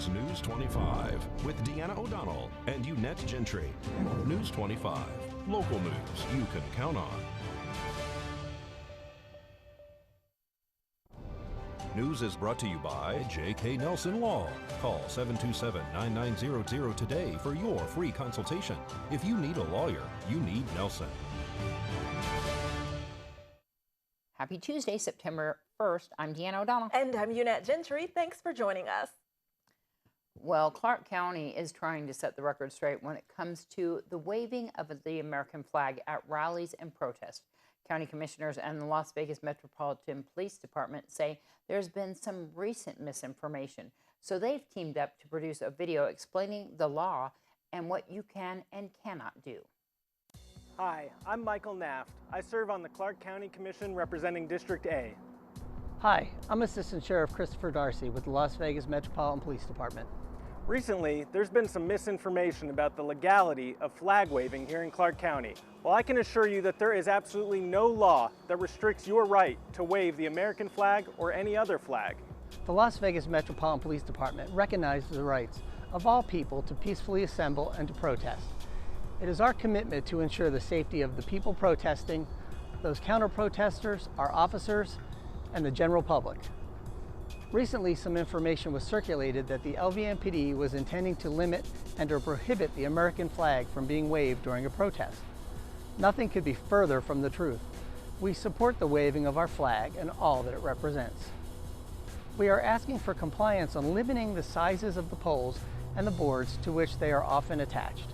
is News 25 with Deanna O'Donnell and Unette Gentry. News 25, local news you can count on. News is brought to you by J.K. Nelson Law. Call 727-9900 today for your free consultation. If you need a lawyer, you need Nelson. Happy Tuesday, September 1st. I'm Deanna O'Donnell. And I'm Unette Gentry. Thanks for joining us. Well, Clark County is trying to set the record straight when it comes to the waving of the American flag at rallies and protests. County commissioners and the Las Vegas Metropolitan Police Department say there's been some recent misinformation. So they've teamed up to produce a video explaining the law and what you can and cannot do. Hi, I'm Michael Naft. I serve on the Clark County Commission representing District A. Hi, I'm Assistant Sheriff Christopher Darcy with the Las Vegas Metropolitan Police Department. Recently, there's been some misinformation about the legality of flag waving here in Clark County. Well, I can assure you that there is absolutely no law that restricts your right to wave the American flag or any other flag. The Las Vegas Metropolitan Police Department recognizes the rights of all people to peacefully assemble and to protest. It is our commitment to ensure the safety of the people protesting, those counter-protesters, our officers, and the general public. Recently, some information was circulated that the LVMPD was intending to limit and or prohibit the American flag from being waved during a protest. Nothing could be further from the truth. We support the waving of our flag and all that it represents. We are asking for compliance on limiting the sizes of the poles and the boards to which they are often attached.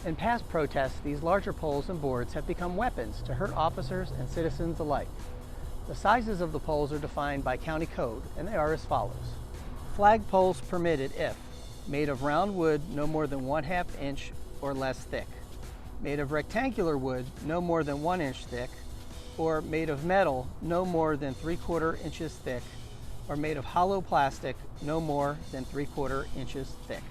In past protests, these larger poles and boards have become weapons to hurt officers and citizens alike. The sizes of the poles are defined by county code, and they are as follows. Flag poles permitted if made of round wood no more than 1/2 inch or less thick, made of rectangular wood no more than 1 inch thick, or made of metal no more than 3/4 inches thick, or made of hollow plastic no more than 3/4 inches thick.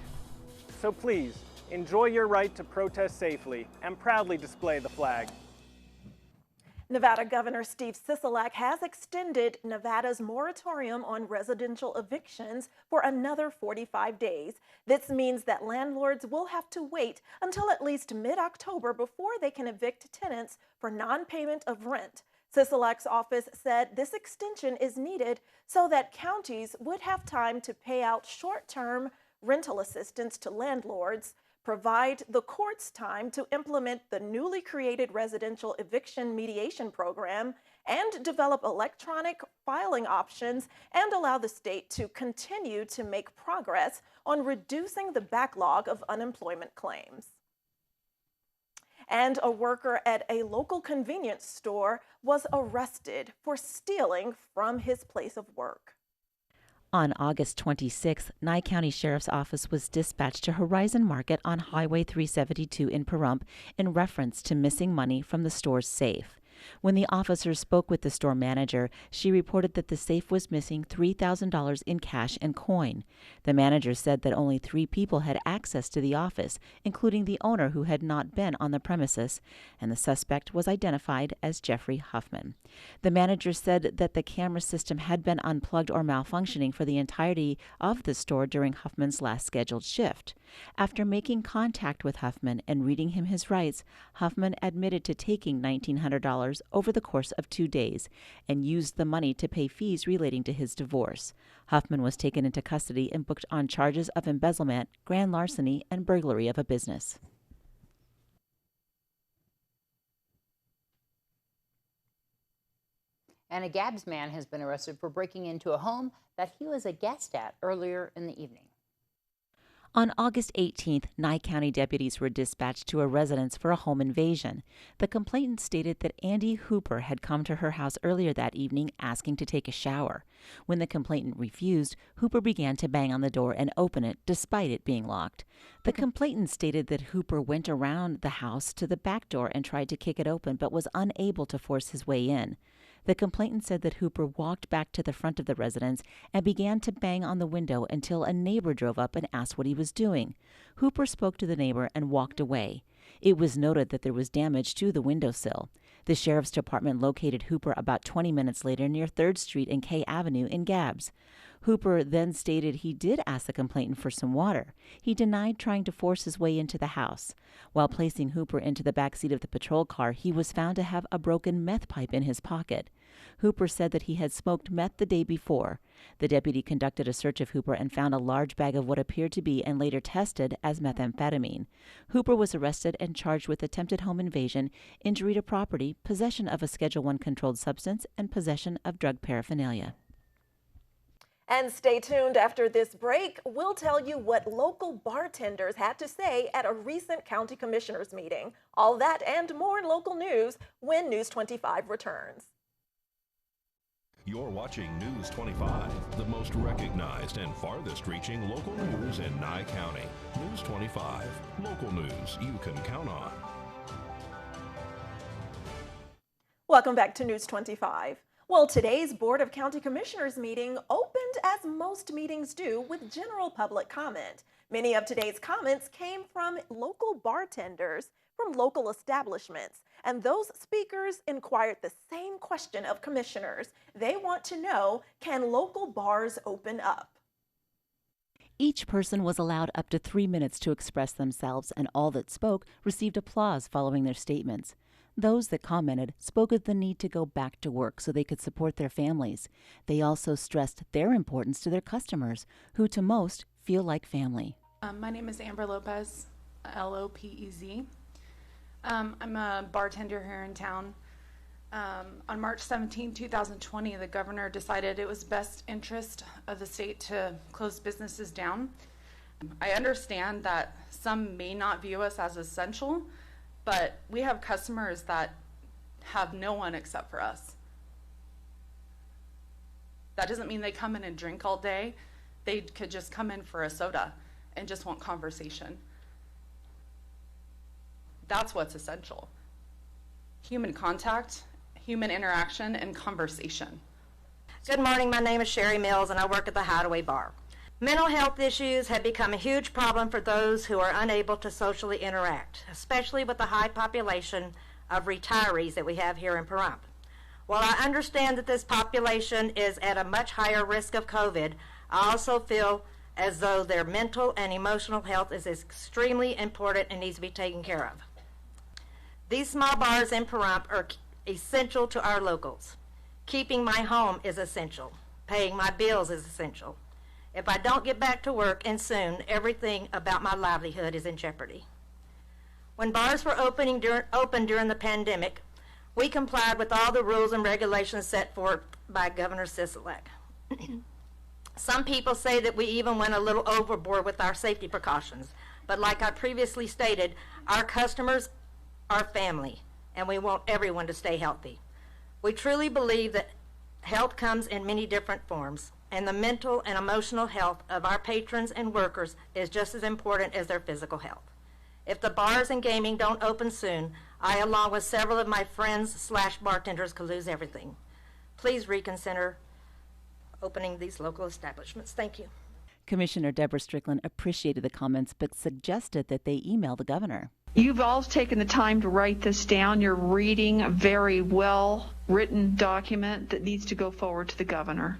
So please, enjoy your right to protest safely and proudly display the flag. Nevada Governor Steve Sisolak has extended Nevada's moratorium on residential evictions for another 45 days. This means that landlords will have to wait until at least mid-October before they can evict tenants for non-payment of rent. Sisolak's office said this extension is needed so that counties would have time to pay out short-term rental assistance to landlords, provide the courts time to implement the newly created residential eviction mediation program, and develop electronic filing options, and allow the state to continue to make progress on reducing the backlog of unemployment claims. And a worker at a local convenience store was arrested for stealing from his place of work. On August 26th, Nye County Sheriff's Office was dispatched to Horizon Market on Highway 372 in Pahrump in reference to missing money from the store's safe. When the officers spoke with the store manager, she reported that the safe was missing $3,000 in cash and coin. The manager said that only 3 people had access to the office, including the owner who had not been on the premises, and the suspect was identified as Jeffrey Huffman. The manager said that the camera system had been unplugged or malfunctioning for the entirety of the store during Huffman's last scheduled shift. After making contact with Huffman and reading him his rights, Huffman admitted to taking $1,900 over the course of 2 days and used the money to pay fees relating to his divorce. Huffman was taken into custody and booked on charges of embezzlement, grand larceny, and burglary of a business. And a Gabbs man has been arrested for breaking into a home that he was a guest at earlier in the evening. On August 18th, Nye County deputies were dispatched to a residence for a home invasion. The complainant stated that Andy Hooper had come to her house earlier that evening asking to take a shower. When the complainant refused, Hooper began to bang on the door and open it despite it being locked. The complainant stated that Hooper went around the house to the back door and tried to kick it open but was unable to force his way in. The complainant said that Hooper walked back to the front of the residence and began to bang on the window until a neighbor drove up and asked what he was doing. Hooper spoke to the neighbor and walked away. It was noted that there was damage to the windowsill. The sheriff's department located Hooper about 20 minutes later near 3rd Street and K Avenue in Gabbs. Hooper then stated he did ask the complainant for some water. He denied trying to force his way into the house. While placing Hooper into the back seat of the patrol car, he was found to have a broken meth pipe in his pocket. Hooper said that he had smoked meth the day before. The deputy conducted a search of Hooper and found a large bag of what appeared to be and later tested as methamphetamine. Hooper was arrested and charged with attempted home invasion, injury to property, possession of a Schedule I controlled substance, and possession of drug paraphernalia. And stay tuned after this break. We'll tell you what local bartenders had to say at a recent county commissioners meeting. All that and more in local news when News 25 returns. You're watching News 25, the most recognized and farthest reaching local news in Nye County. News 25, local news you can count on. Welcome back to News 25. Well, today's Board of County Commissioners meeting opened as most meetings do with general public comment. Many of today's comments came from local bartenders from local establishments, and those speakers inquired the same question of commissioners. They want to know, can local bars open up? Each person was allowed up to 3 minutes to express themselves, and all that spoke received applause following their statements. Those that commented spoke of the need to go back to work so they could support their families. They also stressed their importance to their customers, who to most feel like family. My name is Amber Lopez, Lopez. I'm a bartender here in town. On March 17, 2020, the governor decided it was best interest of the state to close businesses down. I understand that some may not view us as essential, but we have customers that have no one except for us. That doesn't mean they come in and drink all day. They could just come in for a soda and just want conversation. That's what's essential. Human contact, human interaction, and conversation. Good morning, my name is Sherry Mills and I work at the Hideaway Bar. Mental health issues have become a huge problem for those who are unable to socially interact, especially with the high population of retirees that we have here in Pahrump. While I understand that this population is at a much higher risk of COVID, I also feel as though their mental and emotional health is extremely important and needs to be taken care of. These small bars in Pahrump are essential to our locals. Keeping my home is essential. Paying my bills is essential. If I don't get back to work and soon, everything about my livelihood is in jeopardy. When bars were open during the pandemic, we complied with all the rules and regulations set forth by Governor Sisolak. Some people say that we even went a little overboard with our safety precautions, but like I previously stated, our customers are family, and we want everyone to stay healthy. We truly believe that health comes in many different forms, and the mental and emotional health of our patrons and workers is just as important as their physical health. If the bars and gaming don't open soon, I, along with several of my friends/bartenders, could lose everything. Please reconsider opening these local establishments. Thank you. Commissioner Deborah Strickland appreciated the comments but suggested that they email the governor. You've all taken the time to write this down. You're reading a very well-written document that needs to go forward to the governor.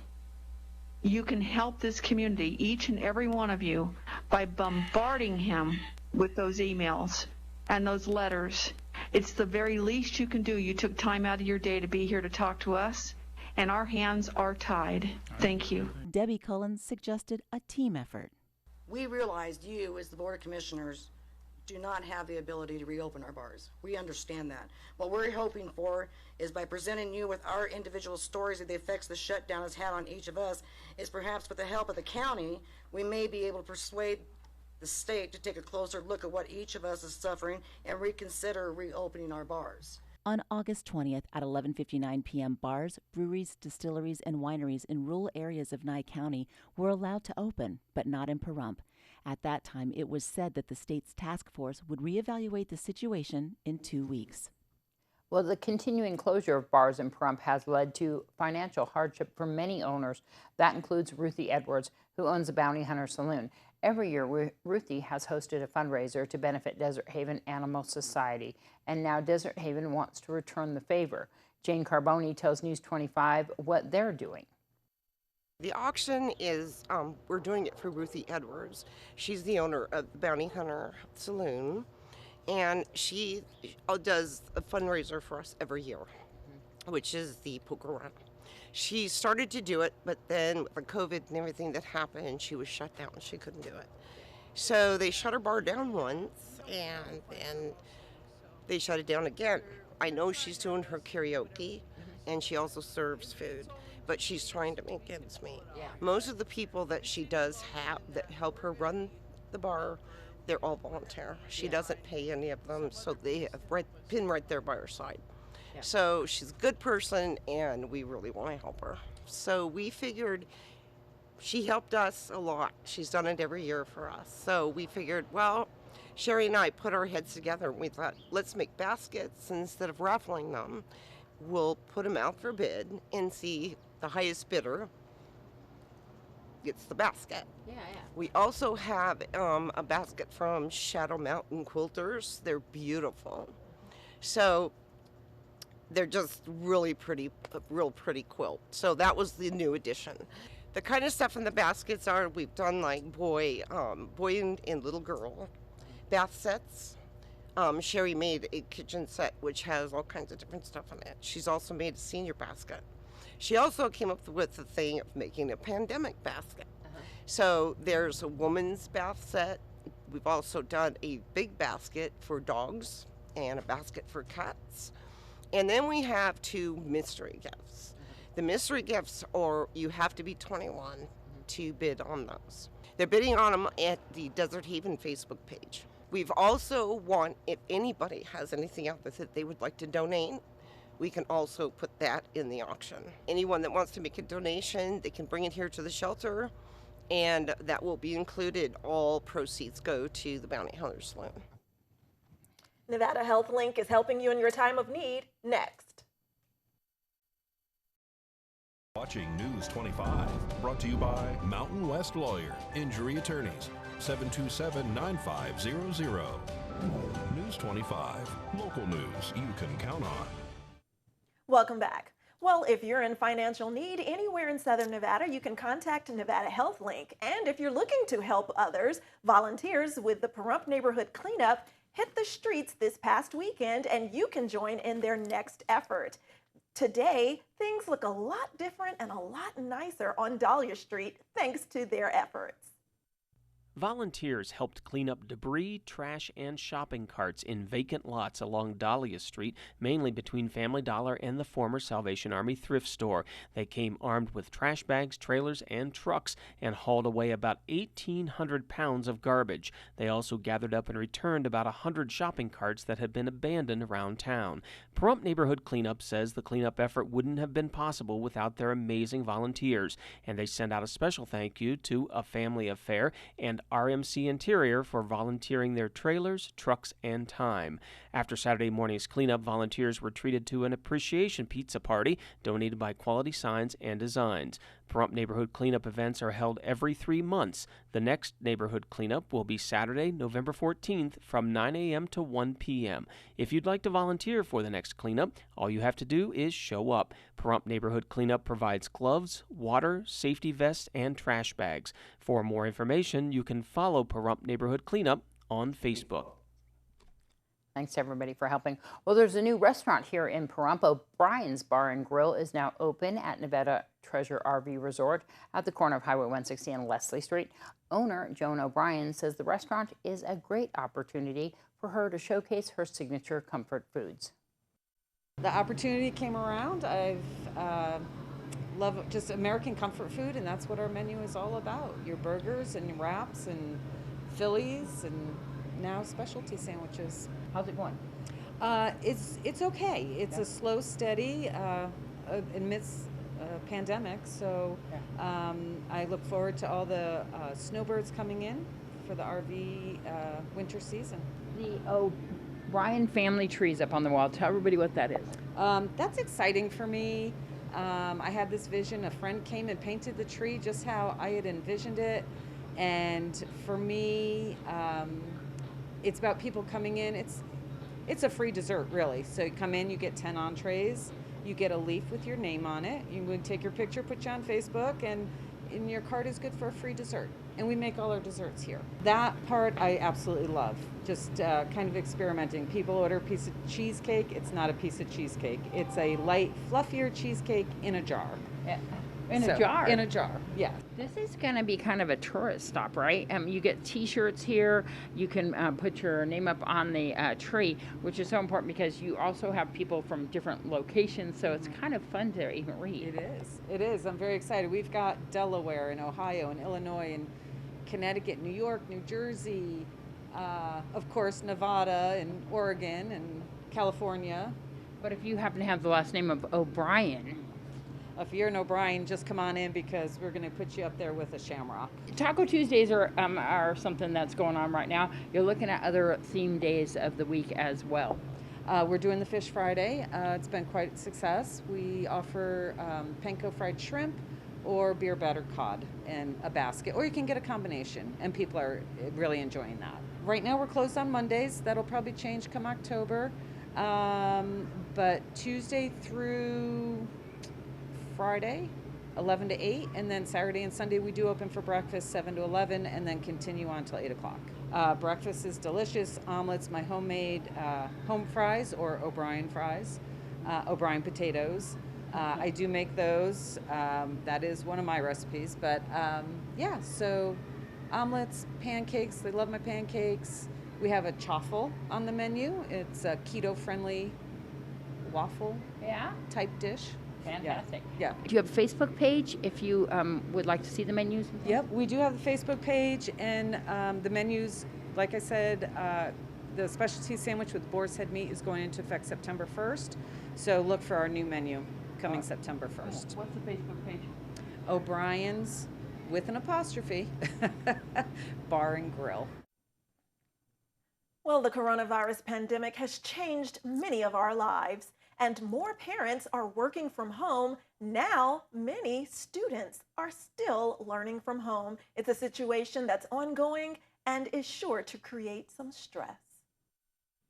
You can help this community, each and every one of you, by bombarding him with those emails and those letters. It's the very least you can do. You took time out of your day to be here to talk to us, and our hands are tied. Thank you. Debbie Cullen suggested a team effort. We realized you, as the Board of Commissioners, do not have the ability to reopen our bars. We understand that. What we're hoping for is by presenting you with our individual stories of the effects the shutdown has had on each of us, is perhaps with the help of the county, we may be able to persuade the state to take a closer look at what each of us is suffering and reconsider reopening our bars. On August 20th at 11:59 p.m., bars, breweries, distilleries, and wineries in rural areas of Nye County were allowed to open, but not in Pahrump. At that time, it was said that the state's task force would reevaluate the situation in 2 weeks. Well, the continuing closure of bars in Pahrump has led to financial hardship for many owners. That includes Ruthie Edwards, who owns the Bounty Hunter Saloon. Every year, Ruthie has hosted a fundraiser to benefit Desert Haven Animal Society, and now Desert Haven wants to return the favor. Jane Carboni tells News 25 what they're doing. The auction is, we're doing it for Ruthie Edwards. She's the owner of the Bounty Hunter Saloon, and she does a fundraiser for us every year, which is the poker run. She started to do it, but then with the COVID and everything that happened, she was shut down. She couldn't do it. So they shut her bar down once, and then they shut it down again. I know she's doing her karaoke, and she also serves food, but she's trying to make ends meet. Most of the people that she does have that help her run the bar, they're all volunteer. She doesn't pay any of them, so they have been right there by her side. So she's a good person, and we really want to help her. So we figured she helped us a lot. She's done it every year for us. So we figured, well, Sherry and I put our heads together, and we thought, let's make baskets. Instead of raffling them, we'll put them out for bid and see the highest bidder gets the basket. We also have a basket from Shadow Mountain Quilters. They're beautiful. So they're just really pretty, real pretty quilt. So that was the new addition. The kind of stuff in the baskets are, we've done like boy and little girl bath sets. Sherry made a kitchen set which has all kinds of different stuff in it. She's also made a senior basket. She also came up with the thing of making a pandemic basket. So there's a woman's bath set. We've also done a big basket for dogs and a basket for cats. And then we have 2 mystery gifts. The mystery gifts are, you have to be 21 to bid on those. They're bidding on them at the Desert Haven Facebook page. We've also if anybody has anything out there that they would like to donate, we can also put that in the auction. Anyone that wants to make a donation, they can bring it here to the shelter, and that will be included. All proceeds go to the Bounty Hunter Saloon. Nevada Health Link is helping you in your time of need. Next. Watching News 25, brought to you by Mountain West Lawyer, Injury Attorneys, 727-9500. News 25, local news you can count on. Welcome back. Well, if you're in financial need anywhere in Southern Nevada, you can contact Nevada Health Link. And if you're looking to help others, volunteers with the Pahrump Neighborhood Cleanup hit the streets this past weekend, and you can join in their next effort. Today, things look a lot different and a lot nicer on Dahlia Street thanks to their efforts. Volunteers helped clean up debris, trash, and shopping carts in vacant lots along Dahlia Street, mainly between Family Dollar and the former Salvation Army thrift store. They came armed with trash bags, trailers, and trucks and hauled away about 1,800 pounds of garbage. They also gathered up and returned about 100 shopping carts that had been abandoned around town. Pahrump Neighborhood Cleanup says the cleanup effort wouldn't have been possible without their amazing volunteers, and they send out a special thank you to A Family Affair and RMC Interior for volunteering their trailers, trucks, and time. After Saturday morning's cleanup, volunteers were treated to an appreciation pizza party donated by Quality Signs and Designs. Pahrump Neighborhood Cleanup events are held every 3 months. The next neighborhood cleanup will be Saturday, November 14th from 9 a.m. to 1 p.m. If you'd like to volunteer for the next cleanup, all you have to do is show up. Pahrump Neighborhood Cleanup provides gloves, water, safety vests, and trash bags. For more information, you can follow Pahrump Neighborhood Cleanup on Facebook. Thanks to everybody for helping. Well, there's a new restaurant here in Pahrump. O'Brien's Bar and Grill is now open at Nevada Treasure RV Resort at the corner of Highway 160 and Leslie Street. Owner Joan O'Brien says the restaurant is a great opportunity for her to showcase her signature comfort foods. The opportunity came around. I've love just American comfort food, and that's what our menu is all about. Your burgers and your wraps and Phillies and now specialty sandwiches. How's it going? It's okay. It's a slow, steady amidst pandemic. So I look forward to all the snowbirds coming in for the RV winter season. The O'Brien family trees up on the wall. Tell everybody what that is. That's exciting for me. I had this vision. A friend came and painted the tree just how I had envisioned it. And for me, it's about people coming in. It's a free dessert, really. So you come in, you get 10 entrees, you get a leaf with your name on it. You would take your picture, put you on Facebook, and and your card is good for a free dessert. And we make all our desserts here. That part I absolutely love. Just kind of experimenting. People order a piece of cheesecake. It's not a piece of cheesecake. It's a light, fluffier cheesecake in a jar. Yeah. In a jar? In a jar, yeah. This is going to be kind of a tourist stop, right? You get t-shirts here. You can put your name up on the tree, which is so important because you also have people from different locations, so it's kind of fun to even read. It is. It is. I'm very excited. We've got Delaware and Ohio and Illinois and Connecticut, New York, New Jersey, of course, Nevada and Oregon and California. But if you happen to have the last name of O'Brien, if you're an O'Brien, just come on in because we're going to put you up there with a shamrock. Taco Tuesdays are something that's going on right now. You're looking at other theme days of the week as well. We're doing the Fish Friday. It's been quite a success. We offer panko fried shrimp or beer battered cod in a basket, or you can get a combination, and people are really enjoying that. Right now we're closed on Mondays. That'll probably change come October. But Tuesday through Friday, 11 to 8, and then Saturday and Sunday we do open for breakfast, 7 to 11, and then continue on till 8 o'clock. Breakfast is delicious. Omelets, my homemade home fries or O'Brien fries, O'Brien potatoes. I do make those. That is one of my recipes. But yeah, so omelets, pancakes. They love my pancakes. We have a chaffle on the menu. It's a keto-friendly waffle type dish. Fantastic. Yeah. Do you have a Facebook page if you would like to see the menus? Yep, we do have the Facebook page, and the menus, like I said, the specialty sandwich with boar's head meat is going into effect September 1st. So look for our new menu coming September 1st. What's the Facebook page? O'Brien's, with an apostrophe, Bar and Grill. Well, the coronavirus pandemic has changed many of our lives, and more parents are working from home. Now, many students are still learning from home. It's a situation that's ongoing and is sure to create some stress.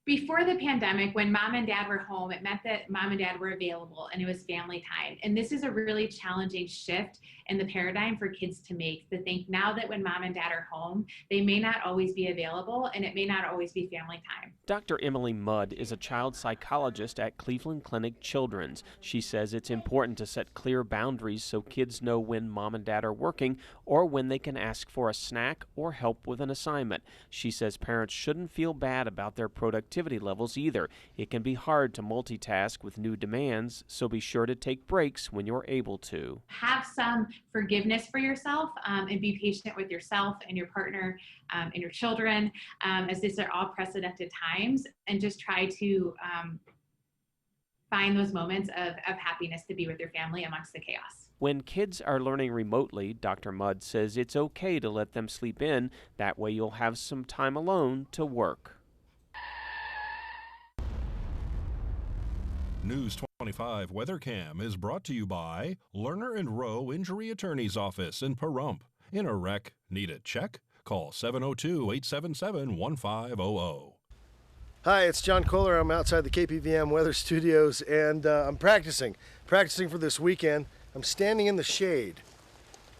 Before the pandemic, when mom and dad were home, it meant that mom and dad were available and it was family time. And this is a really challenging shift in the paradigm for kids to make, to think now that when mom and dad are home, they may not always be available and it may not always be family time. Dr. Emily Mudd is a child psychologist at Cleveland Clinic Children's. She says it's important to set clear boundaries so kids know when mom and dad are working or when they can ask for a snack or help with an assignment. She says parents shouldn't feel bad about their productivity levels either. It can be hard to multitask with new demands, so be sure to take breaks when you're able to. Have some forgiveness for yourself and be patient with yourself and your partner and your children, as these are all precedented times, and just try to find those moments of happiness to be with your family amongst the chaos. When kids are learning remotely, Dr. Mudd says it's okay to let them sleep in. That way you'll have some time alone to work. News 25 Weather Cam is brought to you by Lerner and Rowe Injury Attorney's Office in Pahrump. In a wreck, need a check? Call 702-877-1500. Hi, it's John Kohler. I'm outside the KPVM weather studios, and I'm practicing for this weekend. I'm standing in the shade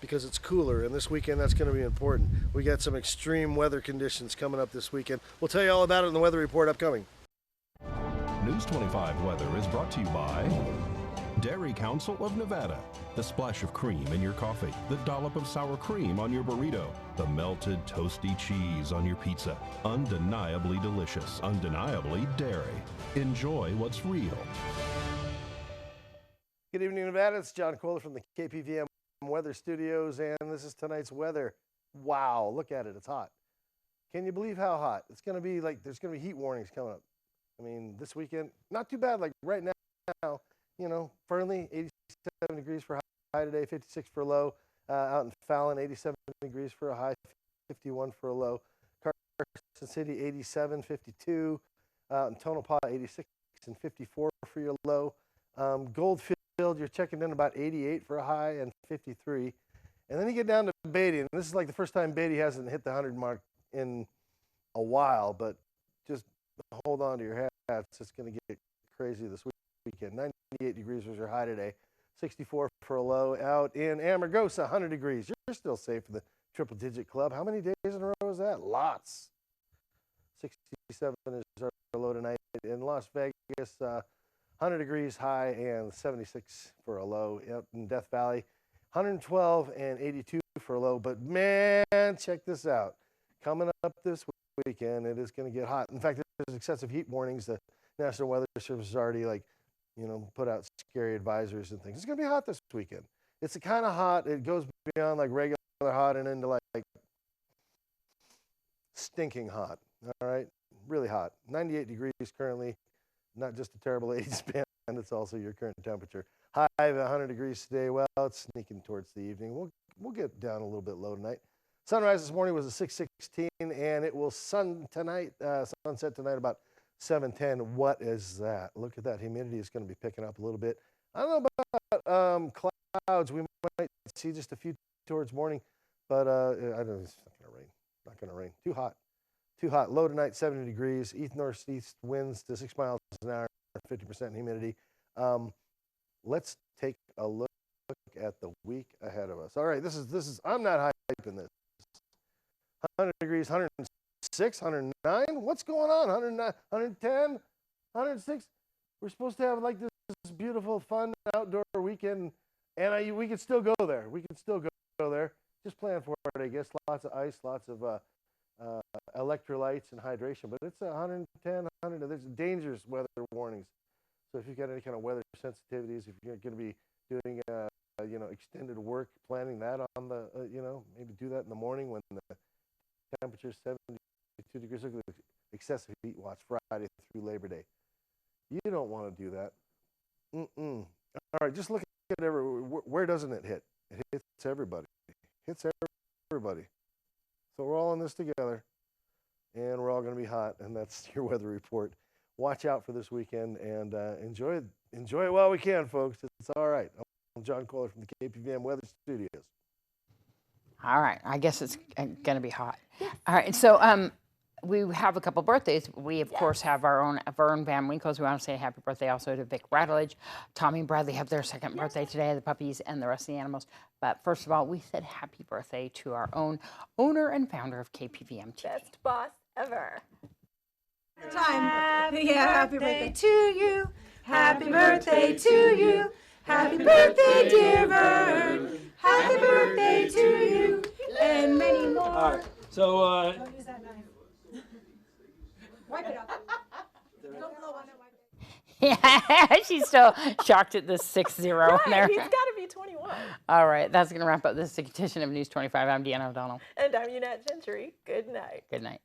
because it's cooler, and this weekend that's going to be important. We got some extreme weather conditions coming up this weekend. We'll tell you all about it in the weather report upcoming. News 25 weather is brought to you by Dairy Council of Nevada. The splash of cream in your coffee, the dollop of sour cream on your burrito, the melted toasty cheese on your pizza. Undeniably delicious, undeniably dairy. Enjoy what's real. Good evening, Nevada. It's John Kohler from the KPVM weather studios, and this is tonight's weather. Wow, look at it. It's hot. Can you believe how hot? It's going to be like there's going to be heat warnings coming up. I mean, this weekend, not too bad. Like right now, you know, Fernley, 87 degrees for high today, 56 for low. Out in Fallon, 87 degrees for a high, 51 for a low. Carson City, 87, 52. Out in Tonopah, 86 and 54 for your low. Goldfield, you're checking in about 88 for a high and 53. And then you get down to Beatty, and this is like the first time Beatty hasn't hit the 100 mark in a while, but just hold on to your hats. It's going to get crazy this weekend. 98 degrees was your high today, 64 for a low. Out in Amargosa, 100 degrees. You're still safe for the triple-digit club. How many days in a row is that? Lots. 67 is our low tonight. In Las Vegas, 100 degrees high and 76 for a low. Out in Death Valley, 112 and 82 for a low. But man, check this out. Coming up this weekend, it is going to get hot. In fact, there's excessive heat warnings. The National Weather Service has already, put out scary advisories and things. It's going to be hot this weekend. It's the kind of hot, it goes beyond like regular hot and into like stinking hot. All right, really hot. 98 degrees currently. Not just a terrible age span, it's also your current temperature. High of 100 degrees today. Well, it's sneaking towards the evening. We'll get down a little bit low tonight. Sunrise this morning was at 6:16, and it will sunset tonight about 7:10. What is that? Look at that. Humidity is going to be picking up a little bit. I don't know about clouds. We might see just a few towards morning, but I don't know. It's not going to rain. Not going to rain. Too hot. Too hot. Low tonight, 70 degrees. East-northeast winds to 6 miles an hour, 50% humidity. Let's take a look at the week ahead of us. All right, this is. I'm not hyping this. 100 degrees, 106, 109. What's going on? 109, 110, 106. We're supposed to have like this beautiful, fun outdoor weekend, and we could still go there. We could still go there. Just plan for it, I guess. Lots of ice, lots of electrolytes and hydration. But it's 110, 100. There's dangerous weather warnings. So if you've got any kind of weather sensitivities, if you're going to be doing extended work, planning that on the maybe do that in the morning when the temperature is 72 degrees. Look at the excessive heat watch Friday through Labor Day. You don't want to do that. All right, just look at where doesn't it hit? It hits everybody. Hits everybody. So we're all in this together, and we're all going to be hot, and that's your weather report. Watch out for this weekend and enjoy it while we can, folks. It's all right. I'm John Kohler from the KPVM Weather Studios. All right, I guess it's going to be hot. All right, so we have a couple birthdays. We, of course, have our own Van Winkles. We want to say happy birthday also to Vic Rattledge. Tommy and Bradley have their second birthday today, the puppies and the rest of the animals. But first of all, we said happy birthday to our own owner and founder of KPVM-TV. Best boss ever. Happy birthday to you. Happy birthday to you. Happy birthday, dear Vern. Happy birthday to you. And many more. All right. So, wipe it up. Don't blow on it. Yeah, she's still shocked at this 6-0 Right, in there. he's got to be 21. All right, that's going to wrap up this edition of News 25. I'm Deanna O'Donnell. And I'm Unat Gentry. Good night. Good night.